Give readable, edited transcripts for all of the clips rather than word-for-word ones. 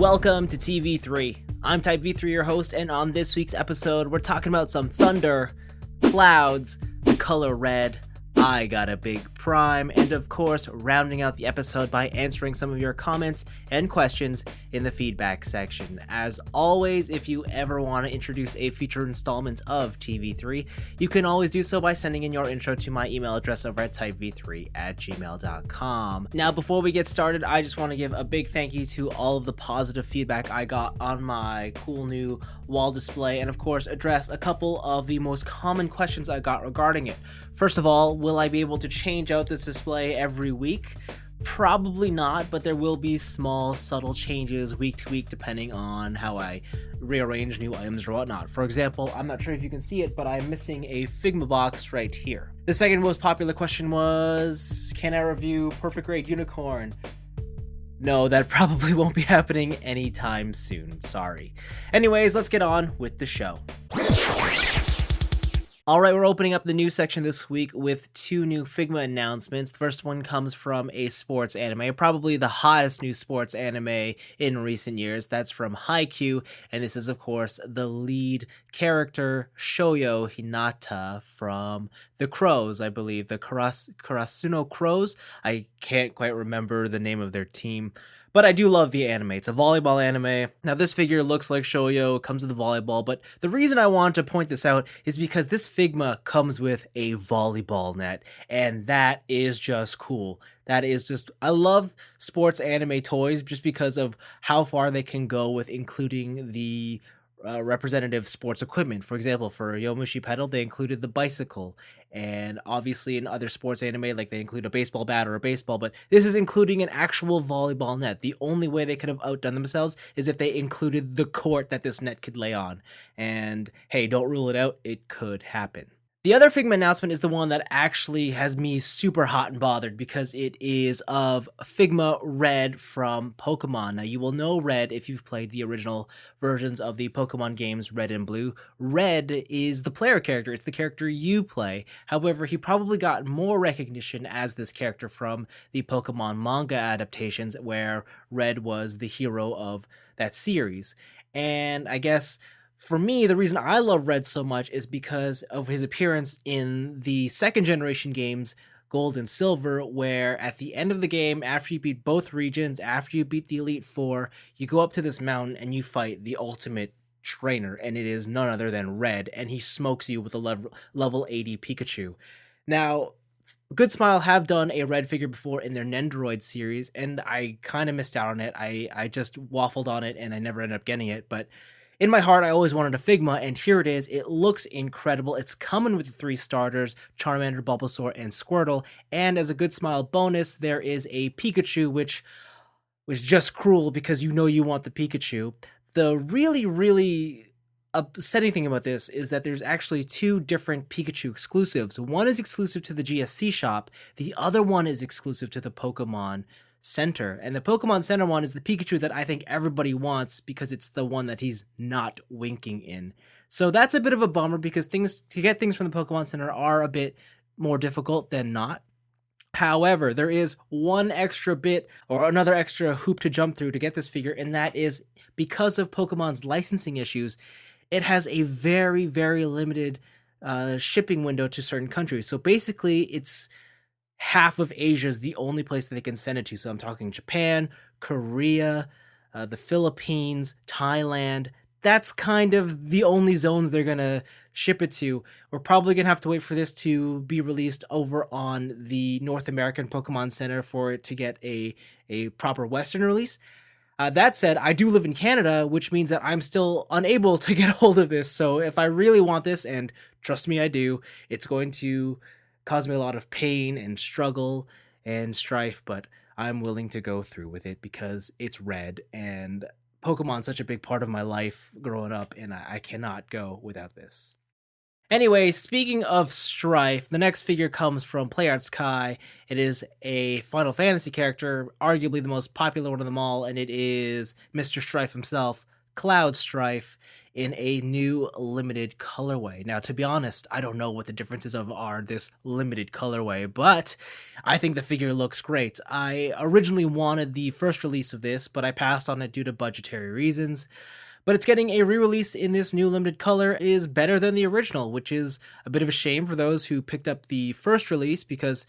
Welcome to TV3. I'm Type V3, your host, and on this week's episode, we're talking about some thunder, clouds, the color red, I got a big prime, and of course, rounding out the episode by answering some of your comments and questions in the feedback section. As always, if you ever want to introduce a future installment of TV3, you can always do so by sending in your intro to my email address over at typeve3@gmail.com. Now, before we get started, I just want to give a big thank you to all of the positive feedback I got on my cool new wall display, and of course, address a couple of the most common questions I got regarding it. First of all, will I be able to change out this display every week? Probably not, but there will be small, subtle changes week to week depending on how I rearrange new items or whatnot. For example, I'm not sure if you can see it, but I'm missing a Figma box right here. The second most popular question was, can I review Perfect Grade Unicorn? No, that probably won't be happening anytime soon, sorry. Anyways, let's get on with the show. Alright, we're opening up the news section this week with two new Figma announcements. The first one comes from a sports anime, probably the hottest new sports anime in recent years. That's from Haikyuu, and this is, of course, the lead character, Shoyo Hinata, from the Crows, I believe. The Karasuno Crows? I can't quite remember the name of their team. But I do love the anime. It's a volleyball anime. Now, this figure looks like Shoyo, comes with a volleyball, but the reason I want to point this out is because this Figma comes with a volleyball net, and that is just cool. That is just, I love sports anime toys just because of how far they can go with including the representative sports equipment. For example, for Yomushi Pedal, they included the bicycle, and obviously in other sports anime, like they include a baseball bat or a baseball, but this is including an actual volleyball net. The only way they could have outdone themselves is if they included the court that this net could lay on. And hey, don't rule it out, it could happen. The other Figma announcement is the one that actually has me super hot and bothered because it is of Figma RED from Pokemon. Now, you will know Red if you've played the original versions of the Pokemon games Red and Blue. Red is the player character. It's the character you play. However, he probably got more recognition as this character from the Pokemon manga adaptations where Red was the hero of that series. And I guess for me, the reason I love Red so much is because of his appearance in the second generation games, Gold and Silver, where at the end of the game, after you beat both regions, after you beat the Elite Four, you go up to this mountain and you fight the ultimate trainer, and it is none other than Red, and he smokes you with a level 80 Pikachu. Now, Good Smile have done a Red figure before in their Nendoroid series, and I kind of missed out on it. I just waffled on it, and I never ended up getting it, but in my heart, I always wanted a Figma, and here it is. It looks incredible. It's coming with the 3 starters, Charmander, Bulbasaur, and Squirtle, and as a Good Smile bonus, there is a Pikachu, which was just cruel because you know you want the Pikachu. The really upsetting thing about this is that there's actually 2 different Pikachu exclusives. One is exclusive to the GSC shop, the other one is exclusive to the Pokemon Center, and the Pokemon Center one is the Pikachu that I think everybody wants because it's the one that he's not winking in. So that's a bit of a bummer because to get things from the Pokemon Center are a bit more difficult than not. However, there is one extra bit or another extra hoop to jump through to get this figure, and that is because of Pokemon's licensing issues, it has a very limited shipping window to certain countries. So basically, it's half of Asia is the only place that they can send it to. So I'm talking Japan, Korea, the Philippines, Thailand. That's kind of the only zones they're going to ship it to. We're probably going to have to wait for this to be released over on the North American Pokemon Center for it to get a proper Western release. That said, I do live in Canada, which means that I'm still unable to get a hold of this. So if I really want this, and trust me, I do, it's going to cause me a lot of pain and struggle and strife, but I'm willing to go through with it because it's Red, and Pokemon's such a big part of my life growing up, and I cannot go without this. Anyway, speaking of strife, the next figure comes from PlayArts Kai. It is a Final Fantasy character, arguably the most popular one of them all, and it is Mr. Strife himself, Cloud Strife in a new limited colorway. Now, to be honest, I don't know what the differences are this limited colorway, but I think the figure looks great. I originally wanted the first release of this, but I passed on it due to budgetary reasons. But it's getting a re-release in this new limited color is better than the original, which is a bit of a shame for those who picked up the first release, because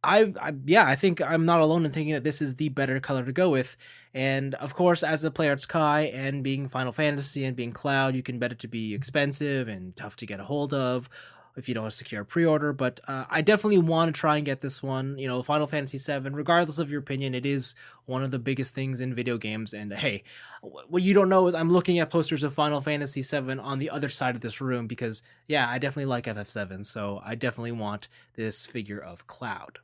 I think I'm not alone in thinking that this is the better color to go with. And of course, as a player at Sky and being Final Fantasy and being Cloud, you can bet it to be expensive and tough to get a hold of if you don't secure a pre-order. But I definitely want to try and get this one. You know, Final Fantasy VII, regardless of your opinion, it is one of the biggest things in video games. And hey, what you don't know is I'm looking at posters of Final Fantasy VII on the other side of this room because, yeah, I definitely like FF7. So I definitely want this figure of Cloud.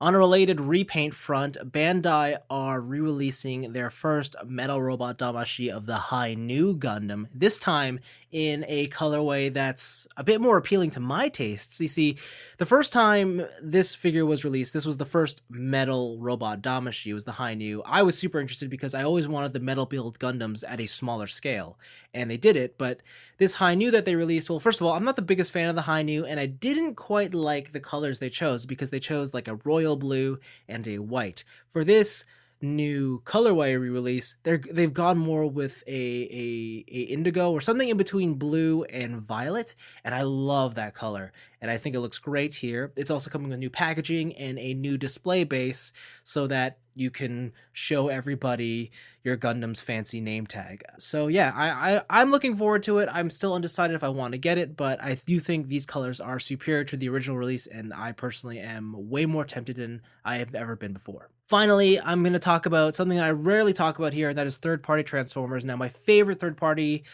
On a related repaint front, Bandai are re-releasing their first metal robot Damashii of the High New Gundam, this time in a colorway that's a bit more appealing to my tastes. You see, the first time this figure was released, this was the first metal robot Damashii, it was the High New. I was super interested because I always wanted the metal build Gundams at a smaller scale, and they did it, but this High New that they released, well, first of all, I'm not the biggest fan of the High New, and I didn't quite like the colors they chose because they chose like a royal blue and a white. For this new colorway re-release, they've gone more with a indigo or something in between blue and violet, and I love that color, and I think it looks great here. It's also coming with new packaging and a new display base so that you can show everybody your Gundam's fancy name tag. So yeah, I'm looking forward to it. I'm still undecided if I want to get it, but I do think these colors are superior to the original release, and I personally am way more tempted than I have ever been before. Finally, I'm going to talk about something that I rarely talk about here, and that is third-party Transformers. Now, my favorite third-party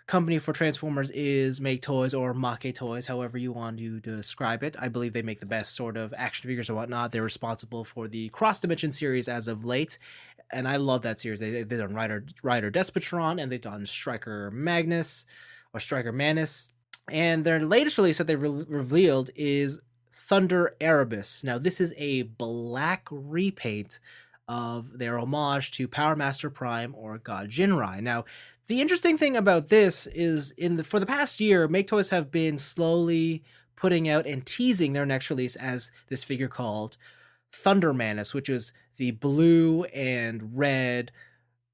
company for Transformers is Make Toys or Make Toys, however you want to describe it. I believe they make the best sort of action figures or whatnot. They're responsible for the Cross Dimension series as of late, and I love that series. They've done Rider Despotron, and they've done Striker Magnus or Striker Manus, and their latest release that they revealed is Thunder Erebus. Now, this is a black repaint of their homage to Power Master Prime or God Jinrai. Now, the interesting thing about this is for the past year, Make Toys have been slowly putting out and teasing their next release as this figure called Thunder Manus, which is the blue and red,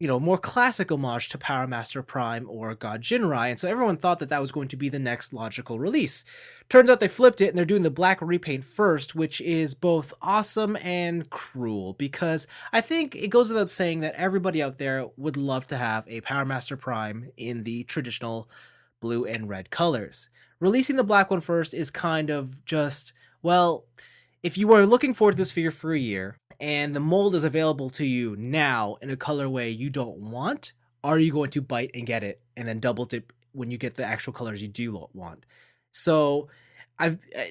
more classic homage to Power Master Prime or God Jinrai, and so everyone thought that was going to be the next logical release. Turns out they flipped it, and they're doing the black repaint first, which is both awesome and cruel, because I think it goes without saying that everybody out there would love to have a Power Master Prime in the traditional blue and red colors. Releasing the black one first is kind of just, well, if you were looking forward to this figure for a year, and the mold is available to you now in a colorway you don't want, are you going to bite and get it and then double dip when you get the actual colors you do want? So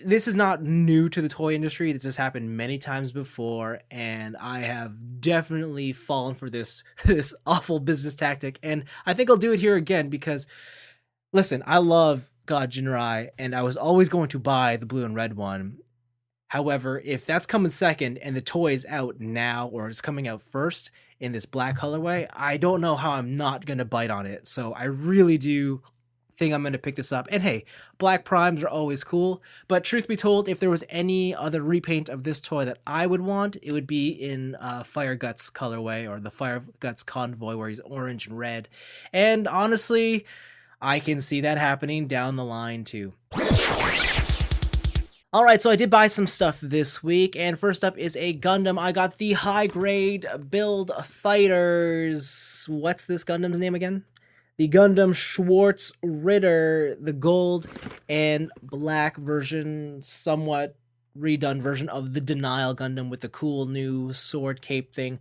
this is not new to the toy industry. This has happened many times before, and I have definitely fallen for this awful business tactic, and I think I'll do it here again because, listen, I love God Jinrai, and I was always going to buy the blue and red one. However, if that's coming second and the toy is out now or it's coming out first in this black colorway, I don't know how I'm not going to bite on it. So I really do think I'm going to pick this up. And hey, black primes are always cool. But truth be told, if there was any other repaint of this toy that I would want, it would be in Fire Guts colorway or the Fire Guts Convoy where he's orange and red. And honestly, I can see that happening down the line too. Alright, so I did buy some stuff this week, and first up is a Gundam. I got the high-grade Build Fighters. What's this Gundam's name again? The Gundam Schwartz Ritter, the gold and black version, somewhat redone version of the Denial Gundam with the cool new sword cape thing.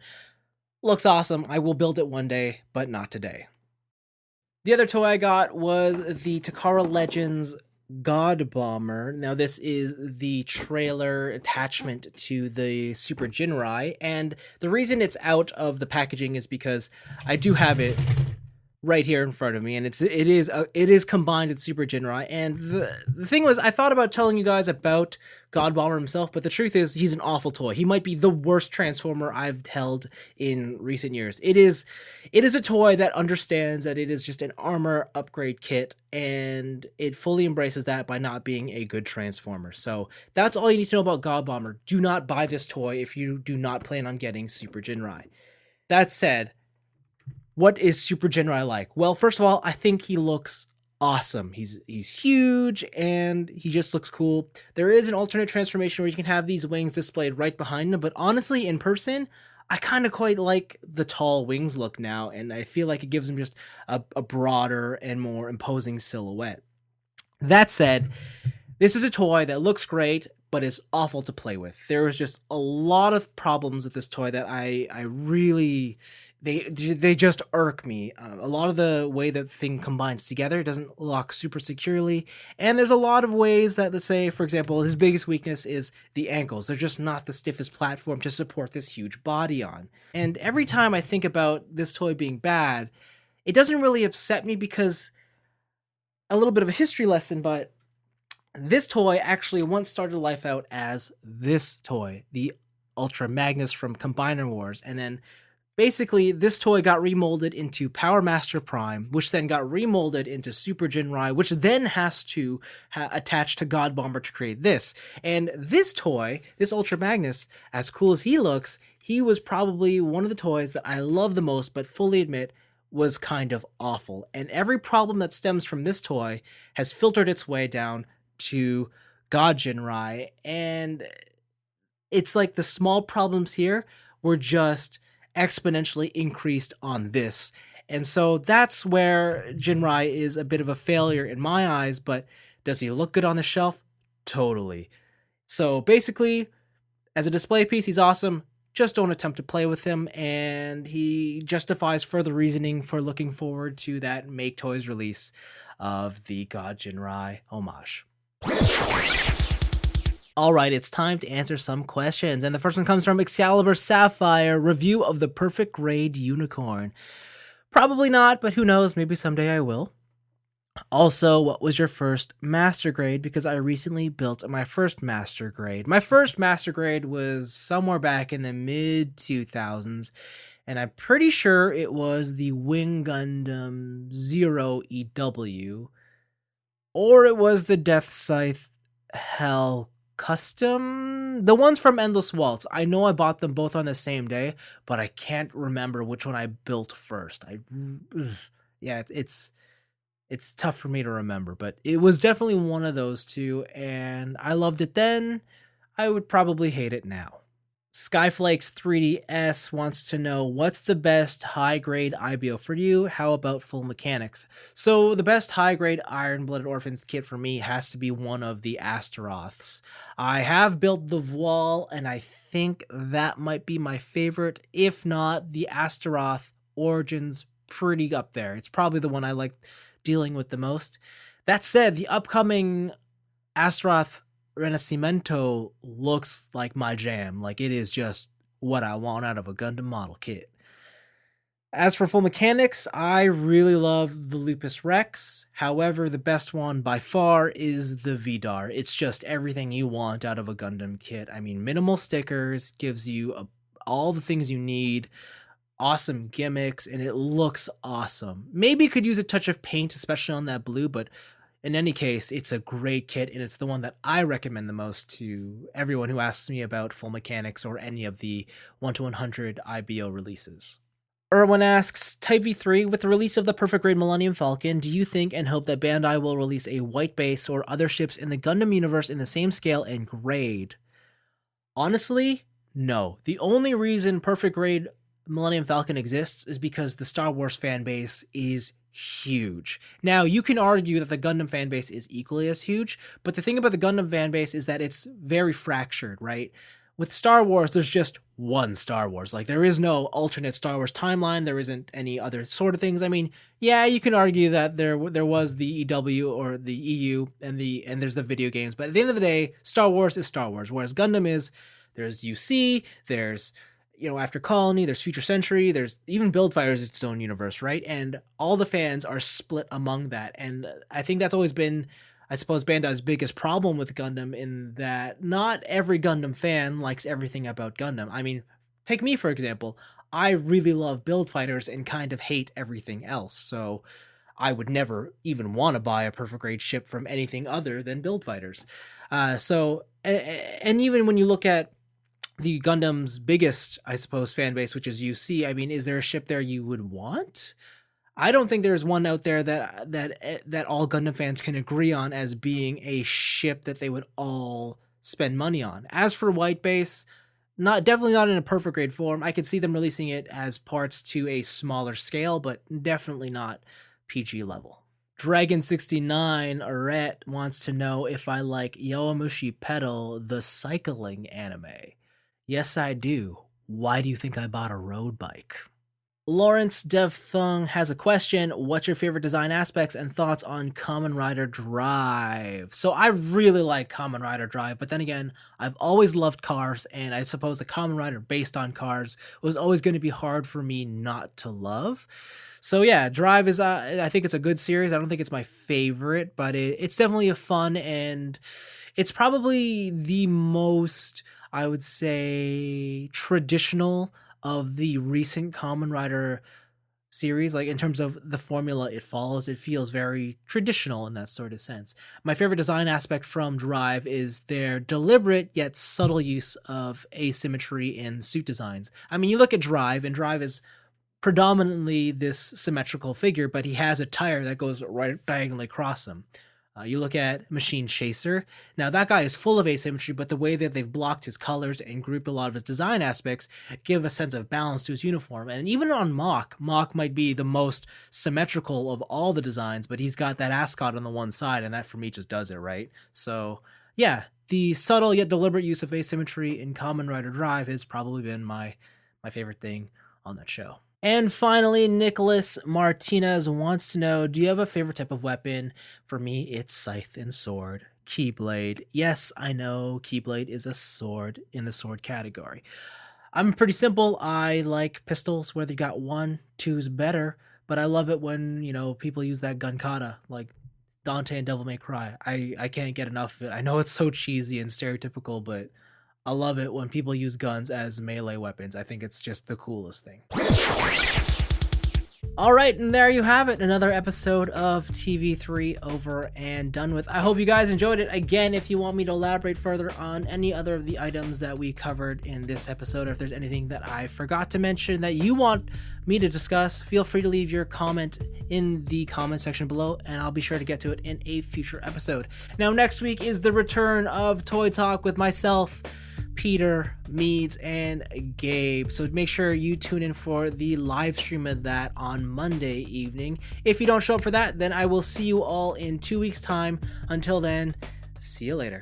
Looks awesome. I will build it one day, but not today. The other toy I got was the Takara Legends God Bomber. Now, this is the trailer attachment to the Super Jinrai, and the reason it's out of the packaging is because I do have it right here in front of me, and it is combined with Super Jinrai. And the thing was, I thought about telling you guys about God Bomber himself, but the truth is, he's an awful toy. He might be the worst Transformer I've held in recent years. It is a toy that understands that it is just an armor upgrade kit, and it fully embraces that by not being a good Transformer. So that's all you need to know about God Bomber. Do not buy this toy if you do not plan on getting Super Jinrai. That said, what is Super Jinrai like? Well, first of all, I think he looks awesome. He's huge and he just looks cool. There is an alternate transformation where you can have these wings displayed right behind him, but honestly, in person, I kind of quite like the tall wings look now, and I feel like it gives him just a broader and more imposing silhouette. That said, this is a toy that looks great, but is awful to play with. There is just a lot of problems with this toy that I really they just irk me. A lot of the way that thing combines together, it doesn't lock super securely, and there's a lot of ways that, let's say, for example, his biggest weakness is the ankles. They're just not the stiffest platform to support this huge body on. And every time I think about this toy being bad, it doesn't really upset me because a little bit of a history lesson, but this toy actually once started life out as this toy, the Ultra Magnus from Combiner Wars, and then basically this toy got remolded into Power Master Prime, which then got remolded into Super Jinrai, which then has to attach to God Bomber to create this. And this toy, this Ultra Magnus, as cool as he looks, he was probably one of the toys that I love the most, but fully admit was kind of awful. And every problem that stems from this toy has filtered its way down to God Jinrai, and it's like the small problems here were just exponentially increased on this. And so that's where Jinrai is a bit of a failure in my eyes, but does he look good on the shelf? Totally. So basically, as a display piece, he's awesome. Just don't attempt to play with him, and he justifies further reasoning for looking forward to that Make Toys release of the God Jinrai homage. Alright, it's time to answer some questions, and the first one comes from Excalibur Sapphire, review of the Perfect Grade Unicorn. Probably not, but who knows, maybe someday I will. Also, what was your first master grade? Because I recently built my first master grade. My first master grade was somewhere back in the mid-2000s, and I'm pretty sure it was the Wing Gundam Zero EW, or it was the Death Scythe Hell Custom, the ones from Endless Waltz. I know I bought them both on the same day, but I can't remember which one I built first. It's tough for me to remember, but it was definitely one of those two, and I loved it then. I would probably hate it now. Skyflakes 3DS wants to know, what's the best high-grade IBO for you? How about full mechanics? So the best high-grade Iron-Blooded Orphans kit for me has to be one of the Astaroths. I have built the Voile, and I think that might be my favorite. If not, the Astaroth Origins, pretty up there. It's probably the one I like dealing with the most. That said, the upcoming Astaroth Renacimento looks like my jam. Like, it is just what I want out of a Gundam model kit. As for full mechanics, I really love the Lupus Rex. However, the best one by far is the Vidar. It's just everything you want out of a Gundam kit. I mean, minimal stickers, gives you all the things you need, awesome gimmicks, and it looks awesome. Maybe it could use a touch of paint, especially on that blue, but in any case, it's a great kit, and it's the one that I recommend the most to everyone who asks me about full mechanics or any of the 1-100 IBO releases. Erwin asks, Type V3, with the release of the Perfect Grade Millennium Falcon, do you think and hope that Bandai will release a white base or other ships in the Gundam universe in the same scale and grade? Honestly, no. The only reason Perfect Grade Millennium Falcon exists is because the Star Wars fan base is huge. Now, you can argue that the Gundam fan base is equally as huge, but the thing about the Gundam fan base is that it's very fractured, right? With Star Wars, there's just one Star Wars. Like, there is no alternate Star Wars timeline. There isn't any other sort of things. I mean, yeah, you can argue that there was the EW or the EU and there's the video games, but at the end of the day, Star Wars is Star Wars, whereas Gundam is, there's UC, there's after Colony, there's Future Century, there's even Build Fighters is its own universe, right? And all the fans are split among that. And I think that's always been, I suppose, Bandai's biggest problem with Gundam, in that not every Gundam fan likes everything about Gundam. I mean, take me, for example. I really love Build Fighters and kind of hate everything else. So I would never even want to buy a perfect grade ship from anything other than Build Fighters. And even when you look at the Gundam's biggest, I suppose, fan base, which is UC, I mean, is there a ship there you would want? I don't think there's one out there that all Gundam fans can agree on as being a ship that they would all spend money on. As for White Base, definitely not in a perfect grade form. I could see them releasing it as parts to a smaller scale, but definitely not PG level. Dragon69 Ret wants to know if I like Yowamushi Pedal, the cycling anime. Yes, I do. Why do you think I bought a road bike? Lawrence Devthung has a question. What's your favorite design aspects and thoughts on Kamen Rider Drive? So I really like Kamen Rider Drive, but then again, I've always loved cars, and I suppose a Kamen Rider based on cars was always going to be hard for me not to love. So yeah, Drive is, I think it's a good series. I don't think it's my favorite, but it's definitely a fun, and it's probably the most, I would say, traditional of the recent Kamen Rider series. Like, in terms of the formula it follows, it feels very traditional in that sort of sense. My favorite design aspect from Drive is their deliberate yet subtle use of asymmetry in suit designs. I mean, you look at Drive, and Drive is predominantly this symmetrical figure, but he has a tire that goes right diagonally across him. You look at Machine Chaser. Now, that guy is full of asymmetry, but the way that they've blocked his colors and grouped a lot of his design aspects give a sense of balance to his uniform. And even on Mach might be the most symmetrical of all the designs, but he's got that ascot on the one side, and that for me just does it, right? So yeah, the subtle yet deliberate use of asymmetry in Kamen Rider Drive has probably been my favorite thing on that show. And finally, Nicholas Martinez wants to know, do you have a favorite type of weapon? For me, it's scythe and sword. Keyblade. Yes, I know Keyblade is a sword in the sword category. I'm pretty simple. I like pistols, whether you got one, two's better, but I love it when, people use that gun kata, like Dante and Devil May Cry. I can't get enough of it. I know it's so cheesy and stereotypical, but I love it when people use guns as melee weapons. I think it's just the coolest thing. All right, and there you have it. Another episode of TV3 over and done with. I hope you guys enjoyed it. Again, if you want me to elaborate further on any other of the items that we covered in this episode, or if there's anything that I forgot to mention that you want me to discuss, feel free to leave your comment in the comment section below, and I'll be sure to get to it in a future episode. Now, next week is the return of Toy Talk with myself, Peter, Meads, and Gabe. So make sure you tune in for the live stream of that on Monday evening. If you don't show up for that, then I will see you all in 2 weeks' time. Until then, see you later.